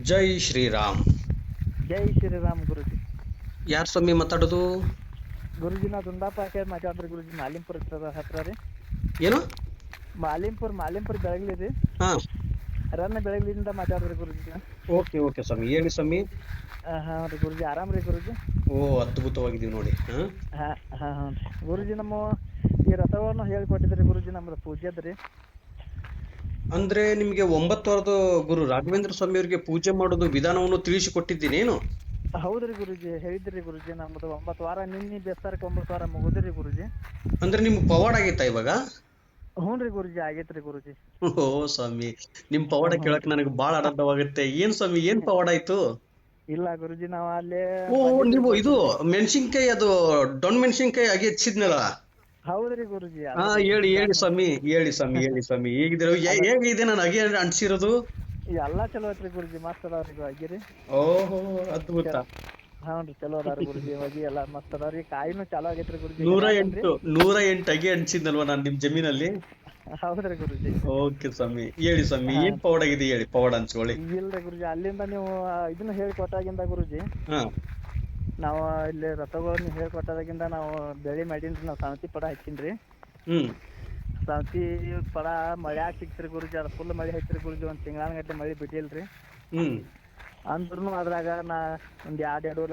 ಜೈ ಶ್ರೀರಾಮ್. ಜೈ ಶ್ರೀರಾಮ್ ಗುರುಜಿ. ಯಾರ್ ಸ್ವಾಮಿ ಮಾತಾಡೋದು? ಗುರುಜಿ ನಾ ದುಂಡಾಪ ಮಾತಾಡ್ರಿ ಗುರುಜಿ. ಮಾಲಿಂಪುರ ಹತ್ರ ರೀ. ಏನು? ಮಾಲಿಂಪುರ ಬೆಳಗ್ಲಿ ರೀ. ಹಾ, ರನ್ನ ಬೆಳಗ್ಲಿಂದ ಮಾತಾಡ್ರಿ ಗುರುಜಿ. ಓಕೆ ಓಕೆ ಸ್ವಾಮಿ, ಹೇಳಿ ಸ್ವಾಮಿ. ಹಾ ರೀ ಗುರುಜಿ, ಆರಾಮ್ ರೀ ಗುರುಜಿ. ಓ, ಅದ್ಭುತವಾಗಿದೀವಿ ನೋಡಿ. ಹಾ, ಹಾ ರೀ ಗುರುಜಿ. ನಮ್ಮ ಈ ರಥವನ್ನು ಹೇಳ್ಕೊಟ್ಟಿದ್ರಿ ಗುರುಜಿ, ನಮ್ದು ಪೂಜೆ ಅದ್ರಿ. ಅಂದ್ರೆ ನಿಮ್ಗೆ 9 ವಾರದ ಗುರು ರಾಘವೇಂದ್ರ ಸ್ವಾಮಿ ಅವರಿಗೆ ಪೂಜೆ ಮಾಡೋದು ವಿಧಾನವನ್ನು ತಿಳಿಸಿಕೊಟ್ಟಿದ್ದೀನೇನು? ಹೌದ್ರಿ ಗುರುಜಿ, ಹೇಳಿದ್ರಿ ಗುರುಜಿ. ನಮ್ದು 9 ವಾರ ನಿನ್ನೆ ಬೇಸ್ತಾರಕ್ಕೆ 9 ವಾರ ಮುಗಿದ್ರಿ ಗುರುಜಿ. ಅಂದ್ರೆ ನಿಮ್ಗೆ ಪವಾಡ ಆಗೈತಾ ಇವಾಗ? ಹ್ಞೂ ರೀ ಗುರುಜಿ, ಆಗೈತ್ರಿ ಗುರುಜಿ. ಓ ಸ್ವಾಮಿ, ನಿಮ್ ಪವಾಡ ಹ್ಞೂ ಕೇಳಕ್ ರೀ. ನನಗೆ ಬಹಳ ಆನಂದವಾಗುತ್ತೆ. ಏನ್ ಸ್ವಾಮಿ, ಏನ್ ಪವಾಡ ಆಯ್ತು? ಇಲ್ಲ ಗುರುಜಿ, ನಾವ್ ಅಲ್ಲೇ ಓ, ಬಂದಿದ್ರಿ ನೀವು ಇದು ಗುರುಜಿ. ಮೆಣಸಿನ್ಕಾಯಿ, ಅದು ಡೊಣ್ ಮೆಣಸಿನ್ಕಾಯಿ ಆಗಿ ಹೆಚ್ಚಿದ್ನಲ್ಲ? ಹೌದ್ರಿ ಗುರುಜಿ, ಹಾ, ಅದ್ರ ಹೇಳಿ ಹೇಳಿ ವಿಧಾನ ಸ್ವಾಮಿ, ಹೇಳಿ ಸ್ವಾಮಿ, ಹೇಳಿ ಸ್ವಾಮಿ. ಹೇಗಿದ್ದೀರ? ಅದ ಹೇಗಿದೆ ನಾನು ಅಗೆ ಅನ್ಸಿರೋದು? ಎಲ್ಲಾ ಚಲೋ ಐತ್ರಿ ಗುರುಜಿ, ಮಸ್ತ್ ಅದಾವ್ರಿ ಆಗಿರಿ. ಓಹೋ, ಅದ್ಭುತ. ಹ್ಞೂ ರೀ, ಚಲೋ ಅದಾವ್ರಿ ಗುರುಜಿ. ಹೋಗಿ ಎಲ್ಲಾ ಮಸ್ತ್ ಅದಾವ್ರಿ. ಕಾಯಿನೂ ಚಲೋ ಆಗೈತ್ರಿ ಗುರುಜಿ, ನೂರ ಹೆಡ್ಯಾಕಲ್ರಿ. ಎಂಟು 108 ಅಗೆ ಅನ್ಸಿದ್ನಲ್ವಾ ನಾನು ನಿಮ್ ಜಮೀನಲ್ಲಿ? ಹೌದ್ರಿ ಗುರುಜಿ. ಓಕೆ ಸ್ವಾಮಿ, ಹೇಳಿ ಸ್ವಾಮಿ, ಹಾ ಏನ್ ಪವಾಡ ಆಗಿದೆ ಹೇಳಿ, ಪವಾಡ ಹಂಚ್ಕೊಳ್ಳಿ. ಇಲ್ರಿ ಗುರುಜಿ, ಅಲ್ಲಿಂದ ನೀವು ಇದನ್ನ ಹೇಳ್ಕೊಟ್ಟಾಗಿಂದ ಗುರುಜಿ, ಹಾ, ನಾವು ಇಲ್ಲಿ ರಥಗಳನ್ನ ಹೇಳ್ಕೊಟ್ಟಾಗಿಂದ ನಾವು ಬೆಳಿ ಮಾಡೀನ್ರಿ. ನಾವು ಸವತಿ ಪಡ ಹಚ್ಚಿನ್ರಿ. ಹ್ಮ್ ಸವತಿ ಪಡ ಮಳ್ಯಾಗ ಸಿಕ್ತ್ರಿ ಗುರುಜಿ. ಅದು ಫುಲ್ ಮಳೆ ಹಚ್ಚಿರಿ ಗುರುಜಿ. ಒಂದ್ ತಿಂಗಳಾನಗಟ್ಲೆ ಮಳೆ ಬಿಟ್ಟಿಲ್ರಿ. ಹ್ಮ್ ಅಂದ್ರೂ ಅದ್ರಾಗ ನಾ ಒಂದ್ 2.5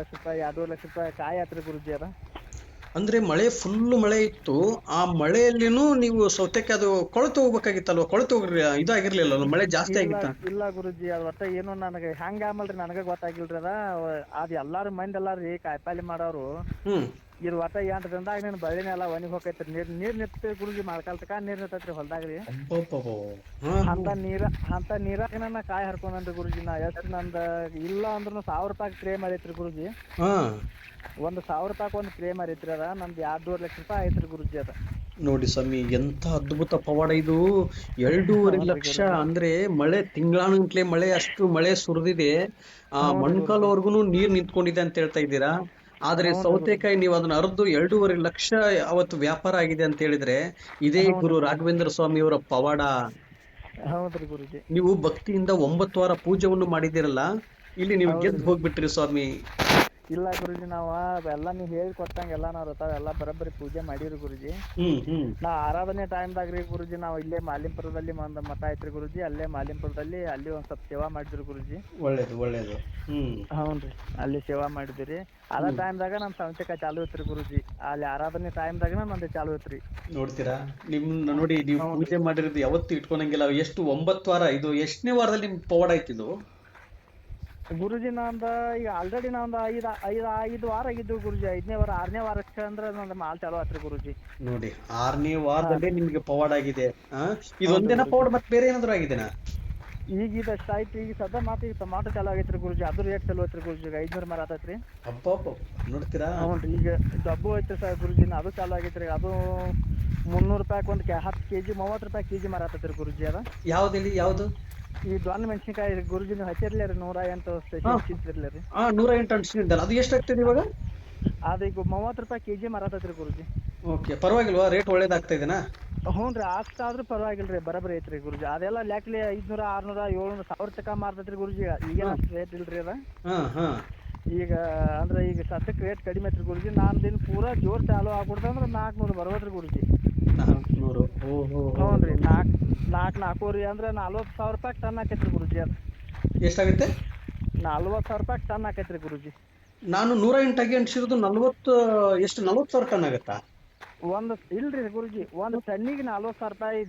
ಲಕ್ಷ ರೂಪಾಯಿ ಕಾಯಿ ಆತ್ರಿ ಗುರುಜಿ. ಅದ ಅಂದ್ರೆ ಮಳೆ, ಫುಲ್ ಮಳೆ ಇತ್ತು. ಆ ಮಳೆಯಲ್ಲಿನೂ ನೀವು ಸೌತೆಕಾಯಿ ಅದು ಕೊಳೆತು ಹೋಗ್ಬೇಕಾಗಿತ್ತಲ್ವಾ? ಕೊಳೆತು ಹೋಗ್ರಿ ಇದಾಗಿರ್ಲಿಲ್ಲ, ಮಳೆ ಜಾಸ್ತಿ ಇಲ್ಲ ಆಗಿತ್ತ? ಇಲ್ಲ ಗುರುಜಿ, ಅದು ಒಟ್ಟ ಏನು ನನಗೆ ಹೆಂಗ ಆಮಲ್ರಿ, ನನಗೆ ಗೊತ್ತಾಗಿಲ್ರಿ. ಅದ್ ಎಲ್ಲಾರು ಮಂದಿ ಎಲ್ಲಾರಿ ಕಾಯಿಪಲ್ಲೆ ಮಾಡೋರು ಹ್ಮ್ ಇದು ಒಟ್ಟ 8 ದಿನದಾಗ ನೀನು ಬಳ್ಳಿನ ಎಲ್ಲ ಒಣಗಿ ಹೋಗೈತ್ರಿ. ನೀರ್ ನಿಂತೈತ್ರಿ ಗುರುಜಿ. ಮಳೆಗಾಲದಕ ನೀರ್ ನಿಂತೈತ್ರಿ ಹೊಲ್ದಾಗ್ರಿ. ಅಬ್ಬಬ್ಬಬ್ಬ. ಹಾ ಅಂತ ನೀರಾಗ ನಾ ಕಾಯಿ ಹರ್ಕೊಂಡ್ರಿ ಗುರುಜಿ. ನಾ ಎಷ್ಟು ನಂದ ಇಲ್ಲ ಅಂದ್ರೂ 1000 ರೂಪಾಯಿ ಕ್ರೇ ಮಾಡೈತ್ರಿ ಗುರುಜಿ. ಹಾ, 1000 ರೂಪಾಯಿ ಒಂದು ಕ್ರೇ ಮಾಡೈತ್ರಿ. ಅದ ನಮ್ದು 2.5 ಲಕ್ಷ ರೂಪಾಯಿ ಐತ್ರಿ ಗುರುಜಿ. ಅದ ನೋಡಿ ಸ್ವಾಮಿ, ಎಂತ ಅದ್ಭುತ ಪವಾಡ ಇದು! 2.5 ಹ್ಞೂ ರೀ ಲಕ್ಷ ಗುರುಜಿ. ಅಂದ್ರೆ ಮಳೆ, ತಿಂಗಳಾನುಗಟ್ಲೆ ಮಳೆ, ಅಷ್ಟು ಮಳೆ ಸುರಿದಿದೆ. ಆ ಹ್ಞೂ ರೀ ಗುರುಜಿ. ಮೊಣ್ಕಾಲ್ವರ್ಗುನು ನೀರ್ ನಿಂತ್ಕೊಂಡಿದೆ ಅಂತ ಹೇಳ್ತಾ ಇದ್ದೀರಾ. ಆದ್ರೆ ಹ್ಞೂ ರೀ ಗುರುಜಿ. ಸೌತೆಕಾಯಿ ನೀವು ಅದನ್ನ ಅರ್ದು 2.5 ಲಕ್ಷ ಅವತ್ತು ವ್ಯಾಪಾರ ಆಗಿದೆ ಅಂತ ಹೇಳಿದ್ರೆ, ಇದೇ ಹ್ಞೂ ರೀ ಗುರು ಗುರುಜಿ. ರಾಘವೇಂದ್ರ ಸ್ವಾಮಿಯವರ ಪವಾಡ. ಹೌದ್ರಿ ಗುರುಜಿ. ನೀವು ಭಕ್ತಿಯಿಂದ 9 ವಾರ ಪೂಜೆಯನ್ನು ಮಾಡಿದಿರಲ್ಲ, ಇಲ್ಲಿ ನೀವು ಹೌದ್ರಿ ಗೆದ್ದು ಗುರುಜಿ. ಹೋಗ್ಬಿಟ್ರಿ ಸ್ವಾಮಿ. ಇಲ್ಲ ಗುರುಜಿ, ನಾವು ಎಲ್ಲ ನೀವು ಹೇಳಿ ಕೊಟ್ಟಂಗೆಲ್ಲ ನಾವು ರಥ ಎಲ್ಲ ಬರೋಬ್ಬರಿ ಪೂಜೆ ಮಾಡೀವ್ರಿ ಗುರುಜಿ. ಹ್ಮ್ ನಾ ಆರಾಧನೆ ಟೈಮ್ದಾಗ ರೀ ಗುರುಜಿ, ನಾವು ಇಲ್ಲೇ ಮಾಲಿಂಪುರದಲ್ಲಿ ಒಂದು ಮಠ ಐತ್ರಿ ಗುರುಜಿ. ಅಲ್ಲೇ ಮಾಲಿಂಪುರದಲ್ಲಿ ಅಲ್ಲಿ ಒಂದ್ ಸ್ವಲ್ಪ ಸೇವಾ ಮಾಡಿದ್ರಿ ಗುರುಜಿ. ಒಳ್ಳೇದು ಒಳ್ಳೇದು. ಹ್ಮ್ ಹ್ಞೂ ರೀ, ಅಲ್ಲಿ ಸೇವಾ ಮಾಡಿದ್ರಿ. ಅದ ಹ್ಮ್ ಟೈಮ್ದಾಗ ನಮ್ಮ ಸೌತೆಕಾಯಿ ಚಾಲು ಐತ್ರಿ ಗುರುಜಿ. ಅಲ್ಲಿ ಆರಾಧನೆ ಟೈಮ್ದಾಗ ನಂದು ಚಾಲು ಐತ್ರಿ. ನೋಡ್ತೀರಾ, ನಿಮ್ನ ನೋಡಿ, ನೀವು ಹ್ಞೂ ರೀ ಪೂಜೆ ಮಾಡಿರೋದು ಯಾವತ್ತು ಇಟ್ಕೊಳಂಗಿಲ್ಲ. ಎಷ್ಟು 9 ವಾರ, ಇದು ಎಷ್ಟನೇ ವಾರದಲ್ಲಿ ನಿಮ್ ಪವಾಡ ಆಯ್ತಿದು? ಗುರುಜಿ, ನಂದು ಈಗ ಆಲ್ರೆಡಿ ನಾವೊಂದು ಐದು ವಾರ ಆಗಿದ್ದು ಗುರುಜಿ. 5ನೇ ವಾರ 6ನೇ ವಾರಕ್ಕೆ ಅಂದ್ರೆ ನಂದು ಮಾಲ್ ಚಾಲು ಆತ್ರಿ ಗುರುಜಿ. ನೋಡಿ, 6ನೇ ವಾರದಲ್ಲೇ ಹಾಂ ನಿಮ್ಗೆ ಪವಾಡ ಆಗಿದೆ. ಆ ಹ್ಞೂ ರೀ ಇದೊಂದೇನ ಗುರುಜಿ. ಪವಾಡ, ಮತ್ತೆ ಬೇರೆ ಏನಾದ್ರು ಆಗಿದೆನಾ? ಈಗ ಇದಷ್ಟು ಆಯ್ತು. ಈಗ ಸದ್ಯ ಮಾತು ಈಗ ಟೊಮಾಟೊ ಚಾಲು ಆಗೈತ್ರಿ ಗುರುಜಿ. ಅದು ರೇಟ್ ಚಲೋ ಐತ್ರಿ ಗುರುಜಿ. ಈಗ 500 ಮಾರ ಆತೈತ್ರಿ. ಅಬ್ಬಬ್ಬ, ನೋಡ್ತೀರಾ. ಹ್ಞೂ ರೀ. ಈಗ ಡಬ್ಬು ಐತ್ರಿ ಸರ್ ಗುರುಜಿನ, ಅದು ಚಾಲು ಆಗೈತ್ರಿ. ಅದು 300 ರೂಪಾಯಿ ಒಂದು 10 ಕೆಜಿ 30 ರೂಪಾಯಿ ಕೆಜಿ ಮಾರಾತೈತ್ರಿ ಗುರುಜಿ. ಅದ ಯಾವ್ದು ಹೇಳಿ, ಯಾವ್ದು? ಈ ದೊಣ್ಣ ಮೆಣಸಿನ್ಕಾಯಿ ಗುರುಜಿ, ನೀವು ಹಚ್ಚಿರ್ಲಿ ರೀ 108 ಹಾ ಸ್ಪೆಷಲ್ ಹಚ್ಚಿರ್ಲಿ ರೀ. 108 ಅಂಟಿಸಿದ್ದಲ್ಲ, ಅದು ಎಷ್ಟಾಗ್ತದೆ ಇವಾಗ? ಅದು ಈಗ 30 ರೂಪಾಯಿ ಕೆಜಿ ಮಾರಾತೈತ್ರಿ ಗುರುಜಿ. ಓಕೆ, ಪರವಾಗಿಲ್ವಾ? ರೇಟ್ ಒಳ್ಳೇದಾಗ್ತಾ ಇದೆನಾ? ಹ್ಞೂ ರೀ, ಅಷ್ಟಾದ್ರೂ ಪರವಾಗಿಲ್ಲ ರೀ, ಬರೋಬ್ಬರಿ ಐತ್ರಿ ಗುರುಜಿ. ಅದೆಲ್ಲ ಲೆಕ್ಕಲಿ 500 600 700 1000 ತನಕ ಮಾರ್ತೈತ್ರಿ ಗುರುಜಿ. ಈಗೇನು ಹಾ ಅಷ್ಟು ರೇಟ್ ಇಲ್ರಿ ಅದ. ಹಾ ಹಾ ಈಗ ಅಂದ್ರೆ ಈಗ ಸದ್ಯಕ್ಕೆ ರೇಟ್ ಕಡಿಮೆ ಐತ್ರಿ ಗುರುಜಿ. ದಿನ ಪೂರಾ ಜೋರು ಚಾಲು ಆಗ್ಬಿಡ್ತಂದ್ರೆ 400 ಬರ್ಬೋದ್ರಿ ಗುರುಜಿ. 400? ಓಹೋ ಹೋ ಹ್ಞೂ ರೀ, ಹೋ. 4 ಅಂದ್ರೆ 40,000 ರೂಪಾಯಿ ಟನ್ ಆಕೈತ್ರಿ ಗುರುಜಿ. ಅದು ಎಷ್ಟಾಗುತ್ತೆ? 40,000 ರೂಪಾಯಿ ಟನ್ ಆಕೈತ್ರಿ ಗುರುಜಿ. ನಾನು 108 ಆಗಿ ಅಂಟಿಸಿರೋದು 40, ಎಷ್ಟು 40,000 ಟನ್ ಆಗತ್ತಾ? ಇಲ್ರಿ ಗುರುಜಿ, ಒಂದು ಟನ್ನಿಗೆ 40,000 ರೂಪಾಯಿ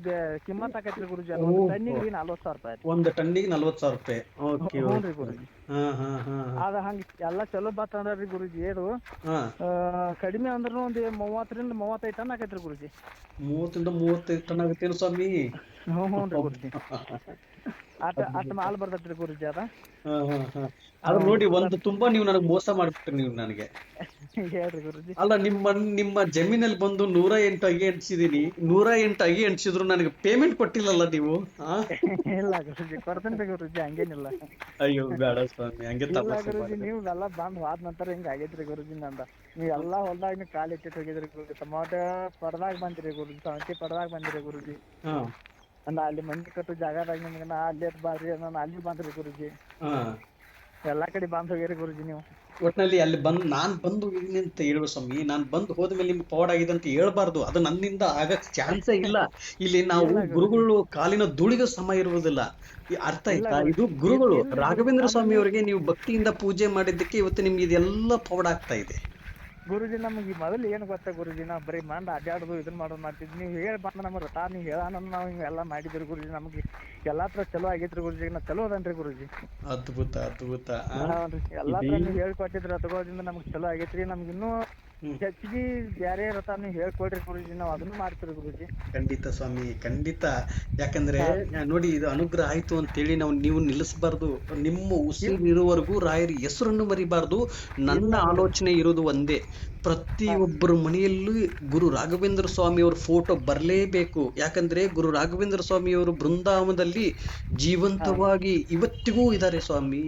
ಕಿಮ್ಮತ್ ಆಕೈತ್ರಿ ಗುರುಜಿ. ಅದು ಒಂದು ಓಹೋ, ಟನ್ನಿಗೆ 40,000 ರೂಪಾಯಿ ರೀ. ಒಂದು ಟನ್ನಿಗೆ 40,000 ರೂಪಾಯಿ. ಓಕೆ ಹ್ಞೂ ರೀ ಓಕೆ. ಗುರುಜಿ. ಹಾ ಹಾ ಹಾ ಅದ ಹಂಗೆ ಎಲ್ಲ ಚಲೋ ಬತ್ತ ಅಂದ್ರಿ ಗುರುಜಿ. ಇದು ಹಾ. ಕಡಿಮೆ ಅಂದ್ರೂ ಒಂದು 30ರಿಂದ 35 ಟನ್ ಆಕೈತ್ರಿ ಗುರುಜಿ. 30ರಿಂದ 35 ಟನ್ ಆಗುತ್ತೇನು ಸ್ವಾಮಿ? ಹ್ಞೂ ರೀ ಗುರುಜಿ. ಅಷ್ಟು ಮಾಲ್ ಬರ್ತೈತ್ರಿ ಗುರುಜಿ. ಅದ ಹಾ ಹಾ ಹಾ. ಆದ್ರೆ ಹ್ಞೂ ನೋಡಿ, ರೀ. ಒಂದು ತುಂಬಾ ನೀವು ನನಗೆ ಮೋಸ ಮಾಡ್ಬಿಟ್ರಿ ನೀವು ನನಗೆ. ಹೇಳ್ರಿ ಗುರುಜಿ. ಅಲ್ಲ, ನಿಮ್ಮ ಜಮೀನಲ್ಲಿ ಬಂದು 108 ಅಗಿ ಅಂಟಿಸಿದೀನಿ. 108 ಅಗಿ ಅಂಟಿಸಿದ್ರು ನನಗೆ ಪೇಮೆಂಟ್ ಕೊಟ್ಟಿಲ್ಲಲ್ಲ ನೀವು? ಆ ಇಲ್ಲ ಗುರುಜಿ, ಕೊಡ್ತೇನೆ ರೀ ಗುರುಜಿ, ಹಂಗೇನಿಲ್ಲ. ಅಯ್ಯೋ, ಬೇಡ ಸ್ವಾಮಿ, ಹಂಗೆ ಇಲ್ಲ ತಮಾಷೆ ಗುರುಜಿ, ಮಾಡಿದೆ. ನೀವು ಎಲ್ಲ ಬಂದು ಹೋದ ನಂತರ ಹಿಂಗೆ ಆಗೈತ್ರಿ ಗುರುಜಿ. ನೀವು ಎಲ್ಲ ಹೊಲ್ದಾಗ ನೀವು ಕಾಲು ಇಟ್ಟಿಟ್ಟು ಹೋಗಿದ್ರಿ ಗುರುಜಿ. ಟೊಮಾಟೊ ಪಡ್ದಾಗ ಬಂದಿರಿ ಗುರುಜಿ, ಸೌಂತಿ ಪಡ್ದಾಗ ಬಂದಿರಿ ಗುರುಜಿ. ಹಾ ನಾ ಅಲ್ಲಿ ಮಂದಿ ಕಟ್ಟು ಜಾಗದಾಗ ನಿಮ್ಗೆ ನಾ ಅಲ್ಲಿ ಬಾರ್ರಿ ನಾನು ಅಲ್ಲಿ ಬಂದ್ರಿ ಗುರುಜಿ, ಹಾ ಎಲ್ಲಾ ಕಡೆ ಬಂದ್ ಹೋಗ್ಯಾರಿ ಗುರುಜಿ ನೀವು. ಒಟ್ನಲ್ಲಿ ಅಲ್ಲಿ ನಾನ್ ಬಂದು ಹೋಗಿದ್ದೀನಿ ಅಂತ ಹೇಳುವ ಸ್ವಾಮಿ. ನಾನ್ ಬಂದು ಹೋದ್ಮೇಲೆ ನಿಮ್ಗೆ ಪವಾಡ ಆಗಿದೆ ಅಂತ ಹೇಳ್ಬಾರ್ದು. ಅದು ನನ್ನಿಂದ ಆಗಕ್ ಚಾನ್ಸೇ ಇಲ್ಲ. ಇಲ್ಲಿ ನಾವು ಇಲ್ಲ ಗುರುಜಿ, ಗುರುಗಳು ಕಾಲಿನ ಧೂಳಿಗೂ ಸಮ ಇರುವುದಿಲ್ಲ. ಅರ್ಥ ಇಲ್ಲ ಆಯ್ತಾ? ಗುರುಜಿ, ಇದು ಗುರುಗಳು ಇಲ್ರಿ ಗುರುಜಿ, ರಾಘವೇಂದ್ರ ಸ್ವಾಮಿ ನಮ್ಮಲ್ಲಿ ಅವರಿಗೆ ನೀವು ಭಕ್ತಿಯಿಂದ ಪೂಜೆ ಮಾಡಿದ್ದಕ್ಕೆ ಇವತ್ತು ನಿಮ್ಗೆ ಇದೆಲ್ಲ ಪವಾಡ ಆಗ್ತಾ ಇದೆ. ಗುರುಜಿ ನಮಗೆ ಮೊದಲು ಏನು ಗೊತ್ತಾ ಗುರುಜಿ, ನಾವು ಬರೀ ಮಂಡ್ ಅಡ್ಡಾಡೋದು ಇದನ್ನ ಮಾಡೋದು ಮಾಡ್ತಿದ್ವಿ. ನೀವು ಹೇಳಿ ಬಂದ ನಮ್ಮ ರಥ ನೀವು ಹೇಳೋಣ ನಾವು ಹಿಂಗೆಲ್ಲ ಮಾಡಿದ್ರಿ ಗುರುಜಿ. ನಮಗೆ ಎಲ್ಲಾ ತರ ಚಲೋ ಆಗೈತ್ರಿ ಗುರುಜಿ. ನಾ ಚಲೋ ಅದನ್ರಿ ಗುರುಜಿ. ಅದ್ಭುತ ಅದ್ಭುತ. ಹೌದ್ರಿ, ಎಲ್ಲಾ ಇದೀ ತರ ನೀವು ಹೇಳ್ಕೊಟ್ಟಿದ್ರಿ ರಥಗೋದಿಂದ ನಮ್ಗೆ ಚಲೋ ಆಗೈತ್ರಿ. ನಮ್ಗೆ ಇನ್ನೂ ಹ್ಮ್ ಹೆಚ್ಚಿಗೆ ಬ್ಯಾರೆ ರಥ ನೀವು ಹೇಳ್ಕೊಡ್ರಿ ಗುರುಜಿ, ನಾವು ಅದನ್ನು ಮಾಡ್ತೀವಿ ಗುರುಜಿ. ಖಂಡಿತ ಸ್ವಾಮಿ, ಖಂಡಿತ. ಯಾಕಂದ್ರೆ ನೋಡಿ, ಇದು ಅನುಗ್ರಹ ಆಯ್ತು ಅಂತೇಳಿ ನೀವು ನಿಲ್ಲಿಸಬಾರ್ದು. ನಿಮ್ಮ ಉಸಿರಿರುವವರೆಗೂ ರಾಯರ ಹೆಸರನ್ನು ಮರಿಬಾರ್ದು. ನನ್ನ ಇಲ್ಲ ಗುರುಜಿ. ಆಲೋಚನೆ ಇರೋದು ಒಂದೇ, ಪ್ರತಿಯೊಬ್ಬರ ಮನೆಯಲ್ಲೂ ಗುರು ರಾಘವೇಂದ್ರ ಸ್ವಾಮಿಯವ್ರ ಫೋಟೋ ಬರಲೇಬೇಕು. ಯಾಕಂದ್ರೆ ಗುರು ರಾಘವೇಂದ್ರ ಸ್ವಾಮಿಯವರು ಬೃಂದಾವನದಲ್ಲಿ ಜೀವಂತವಾಗಿ ಇವತ್ತಿಗೂ ಇದ್ದಾರೆ ಸ್ವಾಮಿ.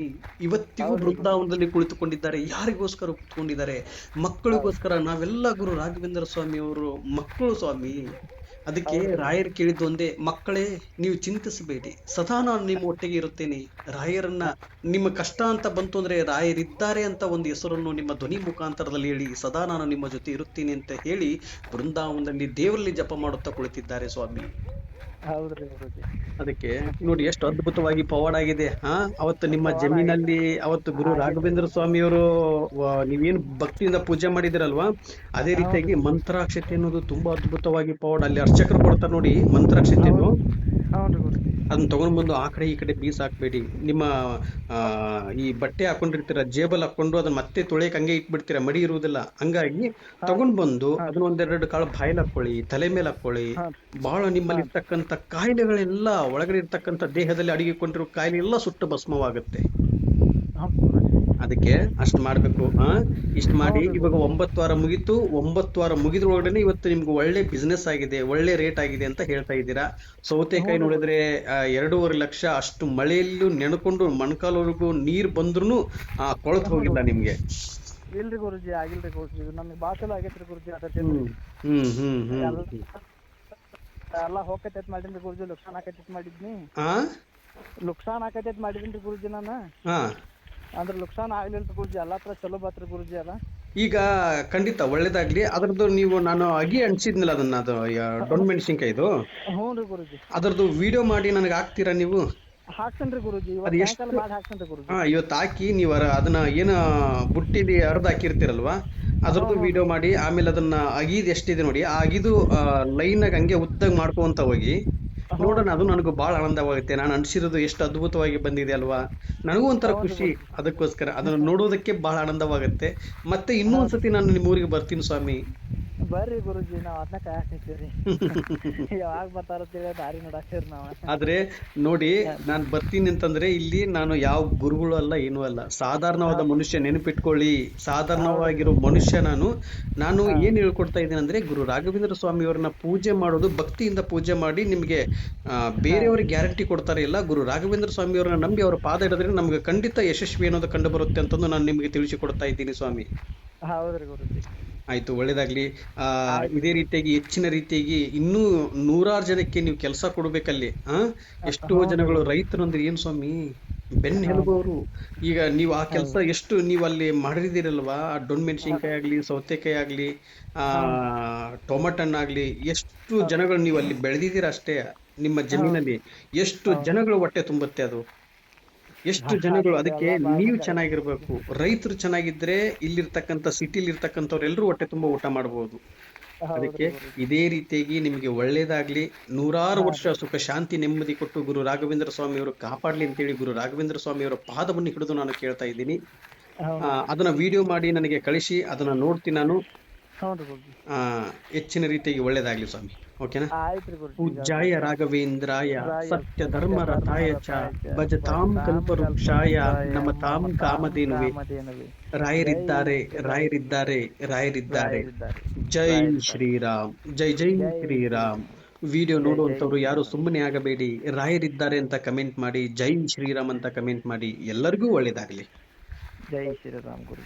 ಇವತ್ತಿಗೂ ಹೌದ್ರಿ ಗುರುಜಿ. ಬೃಂದಾವನದಲ್ಲಿ ಕುಳಿತುಕೊಂಡಿದ್ದಾರೆ. ಯಾರಿಗೋಸ್ಕರ ಕುಳಿತುಕೊಂಡಿದ್ದಾರೆ? ಮಕ್ಕಳಿಗೋಸ್ಕರ. ನಾವೆಲ್ಲ ಗುರು ರಾಘವೇಂದ್ರ ಸ್ವಾಮಿಯವರು ಮಕ್ಕಳು ಸ್ವಾಮಿ. ಅದಕ್ಕೆ ರಾಯರು ಕೇಳಿದ್ದು ಒಂದೇ, ಮಕ್ಕಳೇ ನೀವು ಚಿಂತಿಸಬೇಡಿ, ಸದಾ ನಾನು ನಿಮ್ಮ ಒಟ್ಟಿಗೆ ಇರುತ್ತೇನೆ. ರಾಯರನ್ನ ನಿಮ್ಮ ಕಷ್ಟ ಅಂತ ಬಂತು ಅಂದ್ರೆ ರಾಯರಿದ್ದಾರೆ ಅಂತ ಒಂದು ಹೆಸರನ್ನು ನಿಮ್ಮ ಧ್ವನಿ ಮುಖಾಂತರದಲ್ಲಿ ಹೇಳಿ, ಸದಾ ನಾನು ನಿಮ್ಮ ಜೊತೆ ಇರುತ್ತೀನಿ ಅಂತ ಹೇಳಿ ಬೃಂದಾವನದಲ್ಲಿ ದೇವರಲ್ಲಿ ಜಪ ಮಾಡುತ್ತಾ ಕುಳಿತಿದ್ದಾರೆ ಸ್ವಾಮಿ. ಹೌದ್ರಿ ಗುರುಜಿ. ಅದಕ್ಕೆ ನೋಡಿ ಎಷ್ಟು ಅದ್ಭುತವಾಗಿ ಪವಾಡ ಆಗಿದೆ. ಅವತ್ತು ನಿಮ್ಮ ಪವಾಡ ಜಮೀನಲ್ಲಿ ಅವತ್ತು ಗುರು ಆಗೈತೆ ರಾಘವೇಂದ್ರ ಗುರುಜಿ. ಸ್ವಾಮಿಯವರು ನೀವೇನು ಭಕ್ತಿಯಿಂದ ಪೂಜೆ ಮಾಡಿದಿರಲ್ವಾ, ಅದೇ ಹೌದು ರೀತಿಯಾಗಿ ಗುರುಜಿ. ಮಂತ್ರಾಕ್ಷತೆ ಅನ್ನೋದು ತುಂಬಾ ಅದ್ಭುತವಾಗಿ ಪವಾಡ. ಅಲ್ಲಿ ಅರ್ಚಕರು ಕೊಡ್ತಾರೆ ನೋಡಿ ಮಂತ್ರಾಕ್ಷತೆಯನ್ನು, ಹೌದು ಗುರುಜಿ. ಅದನ್ನ ತಗೊಂಡ್ ಬಂದು ಆ ಕಡೆ ಈ ಕಡೆ ಬೀಸ್ ಹಾಕ್ಬೇಡಿ. ನಿಮ್ಮ ಈ ಬಟ್ಟೆ ಹಾಕೊಂಡಿರ್ತೀರ, ಜೇಬಲ್ ಹಾಕೊಂಡು ಅದನ್ನ ಮತ್ತೆ ತೊಳೆಯಕ್ ಹಂಗೆ ಇಟ್ಬಿಡ್ತೀರ, ಮಡಿ ಇರುವುದಿಲ್ಲ. ಹಂಗಾಗಿ ತಗೊಂಡ್ ಬಂದು ಅದನ್ನ ಒಂದೆರಡು ಕಾಳು ಬಾಯಿಲ್ ಹಾಕೊಳ್ಳಿ, ತಲೆ ಮೇಲೆ ಹಾಕೊಳ್ಳಿ. ಹಾಂ ಬಹಳ ನಿಮ್ಮಲ್ಲಿ ಹಾಂ ಇರ್ತಕ್ಕಂಥ ಕಾಯಿಲೆಗಳೆಲ್ಲ, ಒಳಗಡೆ ಇರ್ತಕ್ಕಂಥ ದೇಹದಲ್ಲಿ ಅಡಗಿಕೊಂಡಿರೋ ಕಾಯಿಲೆ ಎಲ್ಲ ಸುಟ್ಟು ಭಸ್ಮವಾಗುತ್ತೆ. ಹೌದು ಗುರುಜಿ. ಅದಕ್ಕೆ ಅಷ್ಟ್ ಮಾಡ್ಬೇಕು. ಇಷ್ಟ್ ಮಾಡಿ ಹೌದು ಇವಾಗ ಗುರುಜಿ. 9 ವಾರ ಮುಗೀತು. 9 ವಾರ ಮುಗಿದ್ರೊಳಗಡೆ ಇವತ್ತು ನಿಮ್ಗೆ ಒಳ್ಳೆ ಬಿಸ್ನೆಸ್ ಆಗಿದೆ, ಒಳ್ಳೆ ರೇಟ್ ಆಗಿದೆ ಅಂತ ಹೇಳ್ತಾ ಇದ್ದೀರಾ. ಸೌತೆಕಾಯಿ ಹೌದು ನೋಡಿದ್ರೆ 2.5 ಲಕ್ಷ, ಅಷ್ಟು ಮಳೆಯಲ್ಲೂ ನೆನ್ಕೊಂಡು ಮೊಣಕಾಲ್ವರೆಗೂ ನೀರ್ ಬಂದ್ರೂ ಕೊಳತು ಹೌದು ಹೋಗಿಲ್ಲ ಗುರುಜಿ. ನಿಮ್ಗೆ. ಇಲ್ರಿ ಗುರುಜಿ, ಆಗಿಲ್ರಿ ಗುರುಜಿ. ಇದು ನಮಗೆ ಭಾಳ ಚಲೋ ಆಗೈತ್ರಿ ಗುರುಜಿ. ಹ್ಮ್ ಹ್ಮ್ ಹ್ಮ್ ಹ್ಮ್ ಎಲ್ಲ ಹ್ಮ್. ಎಲ್ಲ ಹೋಗತೈತ್ ಮಾಡೀನಿ ಗುರುಜಿ. ಲುಕ್ಸಾನ್ ಆಕೈತಿ ಮಾಡಿದ್ನಿ, ಆ ಲುಕ್ಸಾನ್ ಆಕೈತಿ ಮಾಡಿದೀನಿ ಗುರುಜಿ. ನಾನು ಹಾ ಅಂದ್ರೆ ಲುಕ್ಸಾನ್ ಆಗ್ಲಿಲ್ಲ ಗುರುಜಿ. ಎಲ್ಲಾ ತರ ಚಲೋ ಬಾತ್ರಿ ಗುರುಜಿ. ಅದ ಈಗ ಖಂಡಿತ ಒಳ್ಳೇದಾಗ್ಲಿ. ಅದ್ರದ್ದು ನೀವು, ನಾನು ಅಗಿ ಅನ್ಸಿದ್ನಲ್ಲ ಅದನ್ನ, ಅದು ಡೊಣ್ ಮೆಣಸಿನ್ಕಾಯ್ದು, ಹ್ಞೂ ರೀ ಗುರುಜಿ. ಅದ್ರದ್ದು ವಿಡಿಯೋ ಮಾಡಿ ನನಗೆ ಹಾಕ್ತೀರಾ ನೀವು? ಹಾಕ್ತೇನ್ರಿ ಗುರುಜಿ. ಅದು ಇವತ್ತು ಎಷ್ಟು? ಸಾಯಂಕಾಲ ಮಾಡಿ ಹಾಕ್ತೇನ್ರಿ ಗುರುಜಿ. ಇವತ್ತು ಹಾಕಿ ನೀವು ಅದನ್ನ ಏನು ಬುಟ್ಟಿಲಿ ಅರ್ಧ ಹಾಕಿರ್ತೀರಲ್ವಾ, ಅದ್ರದ್ದು ಹ್ಞೂ ವಿಡಿಯೋ ಮಾಡಿ. ಆಮೇಲೆ ಅದನ್ನ ಅಗಿದ್ ಎಷ್ಟಿದೆ ನೋಡಿ, ಆ ಅಗಿದು ಲೈನ್ ಆಗಿ ಹಂಗೆ ಉದ್ದಾಗಿ ಮಾಡ್ಕೊಂತ ಹೋಗಿ ಹ್ಞೂ ನೋಡೋಣ. ರೀ ಅದು ನನಗೂ ಬಹಳ ಆನಂದವಾಗುತ್ತೆ. ನಾನು ಅನ್ಸಿರೋದು ಎಷ್ಟು ಅದ್ಭುತವಾಗಿ ಬಂದಿದೆ ಅಲ್ವಾ. ನನಗೂ ಒಂಥರ ಹೌದು ಖುಷಿ. ಗುರುಜಿ. ಅದಕ್ಕೋಸ್ಕರ ಅದನ್ನ ನೋಡೋದಕ್ಕೆ ಬಹಳ ಆನಂದವಾಗುತ್ತೆ. ಮತ್ತೆ ಇನ್ನೂ ಹೌದು ಒಂದ್ಸತಿ ನಾನು ನಿಮ್ಮ ಊರಿಗೆ ಬರ್ತೀನಿ ಸ್ವಾಮಿ. ಬರ್ರಿ ಗುರುಜಿ, ನಾವ್ ಅದನ್ನ ಕಾಯಕತ್ತೀವ್ರಿ. ಯಾವಾಗ ಬರ್ತಾರಂತೇಳಿ ದಾರಿ ನೋಡಾಕ್ತೀವ್ರಿ ನಾವ್. ಆದ್ರೆ ನೋಡಿ, ನಾನ್ ಬರ್ತೀನಿ ಅಂತಂದ್ರೆ ಇಲ್ಲಿ ನಾನು ಯಾವ ಗುರುಗಳು ಅಲ್ಲ, ಏನೂ ಅಲ್ಲ, ಸಾಧಾರಣವಾದ ಮನುಷ್ಯ. ನೆನಪಿಟ್ಕೊಳ್ಳಿ, ಸಾಧಾರಣವಾಗಿರೋ ಮನುಷ್ಯ ನಾನು. ನಾನು ಏನ್ ಹೇಳ್ಕೊಡ್ತಾ ಇದ್ದೀನಿ ಅಂದ್ರೆ, ಗುರು ರಾಘವೇಂದ್ರ ಸ್ವಾಮಿಯವ್ರನ್ನ ಪೂಜೆ ಮಾಡೋದು, ಭಕ್ತಿಯಿಂದ ಪೂಜೆ ಮಾಡಿ ನಿಮ್ಗೆ ಬೇರೆಯವ್ರಿಗೆ ಗ್ಯಾರಂಟಿ ಕೊಡ್ತಾರೆ ಇಲ್ಲ, ಗುರು ರಾಘವೇಂದ್ರ ಸ್ವಾಮಿಯವ್ರನ್ನ ನಂಬಿ ಅವ್ರ ಪಾದ ಹಿಡಿದ್ರೆ ನಮ್ಗೆ ಖಂಡಿತ ಯಶಸ್ವಿ ಅನ್ನೋದು ಕಂಡು ಬರುತ್ತೆ ಅಂತಂದು ನಾನು ನಿಮ್ಗೆ ತಿಳಿಸಿಕೊಡ್ತಾ ಇದ್ದೀನಿ ಸ್ವಾಮಿ. ಹೌದ್ರಿ ಗುರುಜಿ. ಆಯ್ತು, ಒಳ್ಳೇದಾಗ್ಲಿ. ಆಯ್ತು ಇದೇ ರೀತಿಯಾಗಿ ಹೆಚ್ಚಿನ ರೀತಿಯಾಗಿ ಇನ್ನೂ 100 ಜನಕ್ಕೆ ನೀವು ಕೆಲಸ ಕೊಡ್ಬೇಕಲ್ಲಿ. ಎಷ್ಟೋ ಹೌದು ಜನಗಳು ಗುರುಜಿ. ರೈತರು ಅಂದ್ರೆ ಏನ್ ಸ್ವಾಮಿ, ಬೆನ್ನು ಹೌದು ಎಲುಬವರು. ಈಗ ನೀವು ಆ ಕೆಲಸ ಹೌದು ಎಷ್ಟು ನೀವು ಅಲ್ಲಿ ಮಾಡಿದಿರಲ್ವಾ, ಡೊಣ್ ಮೆಣಸಿನ್ಕಾಯಿ ಆಗ್ಲಿ, ಸೌತೆಕಾಯಿ ಆಗ್ಲಿ, ಆ ಹೌದು ಟೊಮಟನ್ ಆಗ್ಲಿ, ಎಷ್ಟು ಹೌದು ಜನಗಳು ನೀವು ಅಲ್ಲಿ ಬೆಳೆದಿದ್ದೀರ ಅಷ್ಟೇ. ನಿಮ್ಮ ಹೌದು ಜಮೀನಲ್ಲಿ ಎಷ್ಟು ಹೌದು. ಜನಗಳು ಹೊಟ್ಟೆ ತುಂಬುತ್ತೆ ಅದು, ಎಷ್ಟು ಜನಗಳು. ಅದಕ್ಕೆ ಎಲ್ಲ ಬಾಳ ನೀವು ಮಂದಿ ಚೆನ್ನಾಗಿರ್ಬೇಕು. ರೈತರು ಚೆನ್ನಾಗಿದ್ರೆ ಇಲ್ಲಿರ್ತಕ್ಕಂಥ ಸಿಟಿಲಿ ಇರ್ತಕ್ಕಂಥವ್ರು ಎಲ್ಲರೂ ಹೊಟ್ಟೆ ತುಂಬಾ ಊಟ ಮಾಡಬಹುದು. ಅದಕ್ಕೆ ಹೌದ್ರಿ ಗುರುಜಿ. ಇದೇ ರೀತಿಯಾಗಿ ನಿಮಗೆ ಒಳ್ಳೇದಾಗ್ಲಿ, 100 ವರ್ಷ ಹಾ ಸುಖ ಶಾಂತಿ ನೆಮ್ಮದಿ ಕೊಟ್ಟು ಗುರು ರಾಘವೇಂದ್ರ ಸ್ವಾಮಿಯವರು ಕಾಪಾಡ್ಲಿ ಅಂತೇಳಿ ಗುರು ರಾಘವೇಂದ್ರ ಸ್ವಾಮಿಯವರ ಪಾದವನ್ನು ಹಿಡಿದು ನಾನು ಕೇಳ್ತಾ ಇದ್ದೀನಿ. ಹೌದು ಅದನ್ನ ವಿಡಿಯೋ ಮಾಡಿ ನನಗೆ ಕಳಿಸಿ, ಅದನ್ನ ನೋಡ್ತೀನಿ ನಾನು. ಹೌದು ಗುರುಜಿ. ಹೆಚ್ಚಿನ ರೀತಿಯಾಗಿ ಒಳ್ಳೇದಾಗ್ಲಿ ಸ್ವಾಮಿ. ಓಕೆನಾ? ಆಯ್ತ್ರಿ ಗುರುಜಿ. ಪೂಜ್ಯಾಯ ರಾಘವೇಂದ್ರಾಯ ಸತ್ಯ ಧರ್ಮ ರಥಾಯ ಚ ಭಜತಾಂ ಭಜತಾಂ ಕಲ್ಪವೃಕ್ಷಾಯ ಕಲ್ಪವೃಕ್ಷಾಯ ನಮತಾಂ ನಮತಾಂ ಕಾಮಧೇನುವೆ. ಕಾಮಧೇನವೇ. ರಾಯರಿದ್ದಾರೆ, ಜೈ ರಾಯರಿದ್ದಾರೆ, ರಾಯರಿದ್ದಾರೆ. ರಾಯರಿದ್ದಾರೆ. ಜೈ ರಾಯರಿದ್ದಾರೆ. ಶ್ರೀರಾಮ್, ಜೈ ಜೈ ಜೈ ಶ್ರೀರಾಮ್. ಶ್ರೀರಾಮ್. ವಿಡಿಯೋ ಜೈ ಜೈ ನೋಡುವಂತವ್ರು ಯಾರು ಶ್ರೀರಾಮ್. ಸುಮ್ಮನೆ ಆಗಬೇಡಿ. ರಾಯರಿದ್ದಾರೆ ಅಂತ ಕಮೆಂಟ್ ಮಾಡಿ, ಜೈ ಶ್ರೀರಾಮ್ ಅಂತ ಕಮೆಂಟ್ ಮಾಡಿ. ಎಲ್ಲರಿಗೂ ಒಳ್ಳೇದಾಗ್ಲಿ. ಜೈ ಶ್ರೀರಾಮ್ ಗುರು.